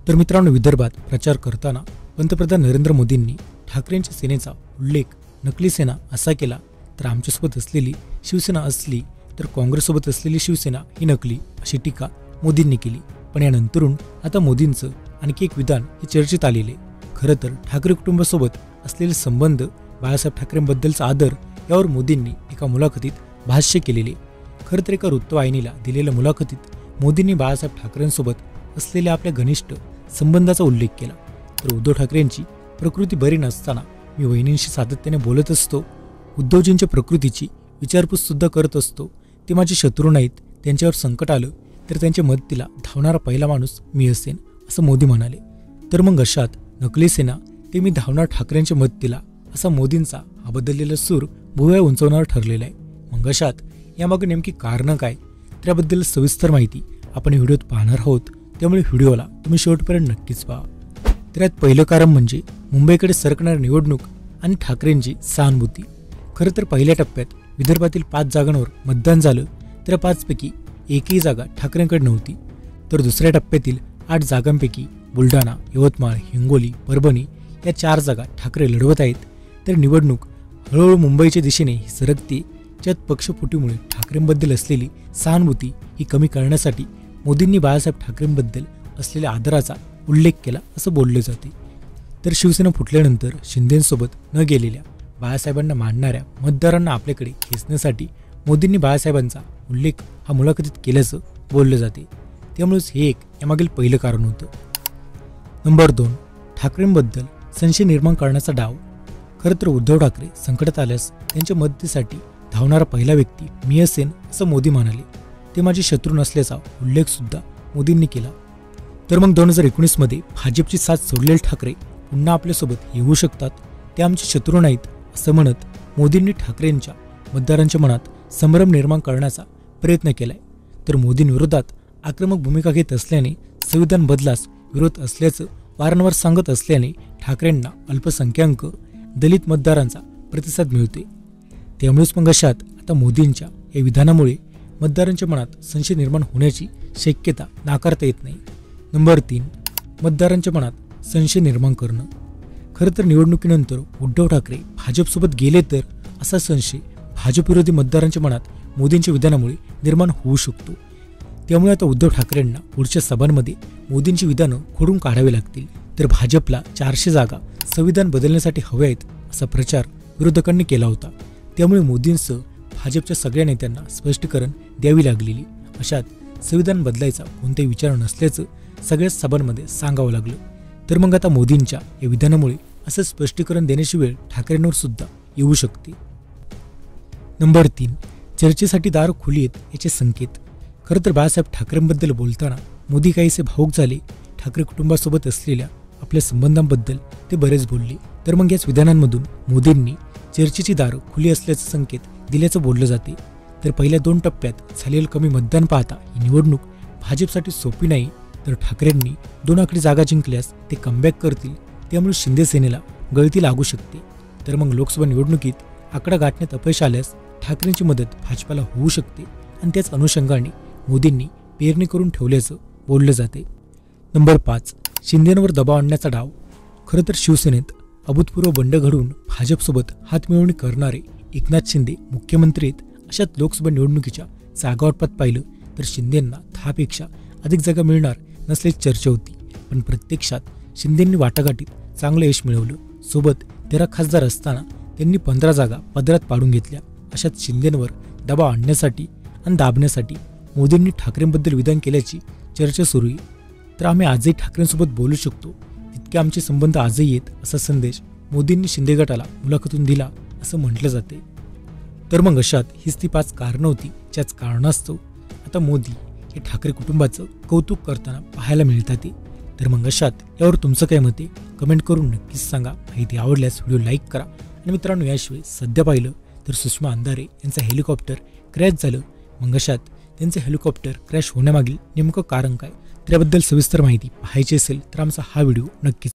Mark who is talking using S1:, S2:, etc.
S1: तर मित्रांनो, विदर्भात प्रचार करताना पंतप्रधान नरेंद्र मोदींनी ठाकरेंच्या सेनेचा उल्लेख नकली सेना असा केला, तर आमच्यासोबत असलेली शिवसेना असली तर काँग्रेससोबत असलेली शिवसेना ही नकली, अशी टीका मोदींनी केली। पण यानंतरून आता मोदींचं आणखी एक विधान हे चर्चेत आलेले। खरं तर ठाकरे कुटुंबासोबत असलेले संबंध, बाळासाहेब ठाकरेंबद्दलचा आदर यावर मोदींनी एका मुलाखतीत भाष्य केलेले। खरं तर एका वृत्तवाहिनीला दिलेल्या मुलाखतीत मोदींनी बाळासाहेब ठाकरेंसोबत असलेल्या आपल्या घनिष्ठ संबंधाचा उल्लेख केला। तर उद्धव ठाकरेंची प्रकृती बरी नसताना मी वहिनींशी सातत्याने बोलत असतो, उद्धवजींच्या प्रकृतीची विचारपूस सुद्धा करत असतो, ते माझे शत्रू नाहीत, त्यांच्यावर संकट आलं तर त्यांच्या मदतीला धावणारा पहिला माणूस मी असेन, असं मोदी म्हणाले। तर मग अशात नकली सेना ते मी धावणार ठाकरेंच्या मदतीला, असा मोदींचा हा बदललेला सूर भुवया उंचवणारा ठरलेला आहे। मग अशात यामागे नेमकी कारणं काय, त्याबद्दल सविस्तर माहिती आपण व्हिडिओत पाहणार आहोत, त्यामुळे व्हिडिओला तुम्ही शेवटपर्यंत नक्कीच पहा। तर यात पहिलं कारण म्हणजे मुंबईकडे सरकणारी निवडणूक आणि ठाकरेंची सहानुभूती। खरं तर पहिल्या टप्प्यात विदर्भातील 5 जागांवर मतदान झालं, तर 5 पैकी एकही जागा ठाकरेंकडे नव्हती। तर दुसऱ्या टप्प्यातील 8 जागांपैकी बुलढाणा, यवतमाळ, हिंगोली, परभणी या 4 जागा ठाकरे लढवत आहेत। तर निवडणूक हळूहळू मुंबईच्या दिशेने सरकते, ज्यात पक्षफुटीमुळे ठाकरेंबद्दल असलेली सहानुभूती ही कमी करण्यासाठी मोदींनी बाळासाहेब ठाकरेंबद्दल असलेल्या आदराचा उल्लेख केला, असं बोलले जाते। तर शिवसेना फुटल्यानंतर शिंदेंसोबत न गेलेल्या बाळासाहेबांना मानणाऱ्या मतदारांना आपल्याकडे खेचण्यासाठी मोदींनी बाळासाहेबांचा उल्लेख हा मुलाखतीत केल्याचं बोललं जाते। त्यामुळेच हे एक यामागील पहिलं कारण होतं। नंबर 2, ठाकरेंबद्दल संशय निर्माण करण्याचा डाव। खरं तर उद्धव ठाकरे संकटात आल्यास त्यांच्या मदतीसाठी धावणारा पहिला व्यक्ती मी असेन, असं मोदी म्हणाले। ते माझे शत्रू नसल्याचा उल्लेख सुद्धा मोदींनी केला। तर मग 2019 मध्ये भाजपची साथ सोडलेले ठाकरे पुन्हा आपल्यासोबत येऊ शकतात, ते आमचे शत्रू नाहीत, असं म्हणत मोदींनी ठाकरेंच्या मतदारांच्या मनात संभ्रम निर्माण करण्याचा प्रयत्न केलाय। तर मोदींविरोधात आक्रमक भूमिका घेत असल्याने, संविधान बदलास विरोध असल्याचं वारंवार सांगत असल्याने ठाकरेंना अल्पसंख्याक दलित मतदारांचा प्रतिसाद मिळते। त्यामुळेच मग अशात आता मोदींच्या या विधानामुळे मतदारांच्या मनात संशय निर्माण होण्याची शक्यता नाकारता येत नाही। नंबर 3, मतदारांच्या मनात संशय निर्माण करणं। खरं तर निवडणुकीनंतर उद्धव ठाकरे भाजपसोबत गेले तर असा संशय भाजप विरोधी मतदारांच्या मनात मोदींच्या विधानामुळे निर्माण होऊ शकतो। त्यामुळे आता उद्धव ठाकरेंना पुढच्या सभांमध्ये मोदींची विधानं खोडून काढावी लागतील। तर भाजपला 400 जागा संविधान बदलण्यासाठी हव्या आहेत, असा प्रचार विरोधकांनी केला होता। त्यामुळे मोदींसह भाजपच्या सगळ्या नेत्यांना स्पष्टीकरण द्यावी लागलेली। अशात संविधान बदलायचा कोणताही विचार नसल्याचं सगळ्याच सभांमध्ये सांगावं लागलं। तर मग आता मोदींच्या या विधानामुळे असं स्पष्टीकरण देण्याची वेळ ठाकरेंवर सुद्धा येऊ शकते। नंबर 3, चर्चेसाठी दार खुली आहेत याचे संकेत। खरं तर बाळासाहेब ठाकरेंबद्दल बोलताना मोदी काहीसे भावूक झाले। ठाकरे कुटुंबासोबत असलेल्या आपल्या संबंधांबद्दल ते बरेच बोलले। तर मग याच विधानांमधून मोदींनी चर्चेची दारं खुली असल्याचे संकेत दिल्याचं बोललं जाते। तर पहिल्या 2 टप्प्यात झालेलं कमी मतदान पाहता ही निवडणूक भाजपसाठी सोपी नाही। तर ठाकरेंनी 2 आकडी जागा जिंकल्यास ते कमबॅक करतील, त्यामुळे शिंदे सेनेला गळती लागू शकते। तर मग लोकसभा निवडणुकीत आकडा गाठण्यात अपयश आल्यास ठाकरेंची मदत भाजपाला होऊ शकते आणि त्याच अनुषंगाने मोदींनी पेरणी करून ठेवल्याचं बोललं जाते। नंबर 5, शिंदेंवर दबाव आणण्याचा डाव। खरं तर शिवसेनेत अभूतपूर्व बंड घडवून भाजपसोबत हातमिळवणी करणारे एकनाथ शिंदे मुख्यमंत्री आहेत। अशात लोकसभा निवडणुकीच्या जागावाटपात पाहिलं तर शिंदेंना 10पेक्षा अधिक जागा मिळणार नसल्याची चर्चा होती, पण प्रत्यक्षात शिंदेंनी वाटाघाटीत चांगलं यश मिळवलं। सोबत 13 खासदार असताना त्यांनी 15 जागा पदरात पाडून घेतल्या। अशात शिंदेंवर दबाव आणण्यासाठी आणि दाबण्यासाठी मोदींनी ठाकरेंबद्दल विधान केल्याची चर्चा सुरू आहे। तर आम्ही आजही ठाकरेंसोबत बोलू शकतो, तितके आमचे संबंध आजही आहेत, असा संदेश मोदींनी शिंदे गटाला मुलाखतून दिला, असं म्हटलं जाते। तर मग अशात हीच ती 5 कारणं होती, ज्याच कारणास्तव आता मोदी हे ठाकरे कुटुंबाचं कौतुक करताना पाहायला मिळतात। तर मग अशात यावर तुमचं काय मत आहे, कमेंट करून नक्कीच सांगा। माहिती आवडल्यास व्हिडिओ लाईक करा। आणि मित्रांनो, याशिवाय सध्या पाहिलं तर सुषमा अंधारे यांचं हेलिकॉप्टर क्रॅश झालं। मग अशात त्यांचं हेलिकॉप्टर क्रॅश होण्यामागील नेमकं कारण काय, त्याबद्दल सविस्तर माहिती पाहायची असेल तर आमचा हा व्हिडिओ नक्कीच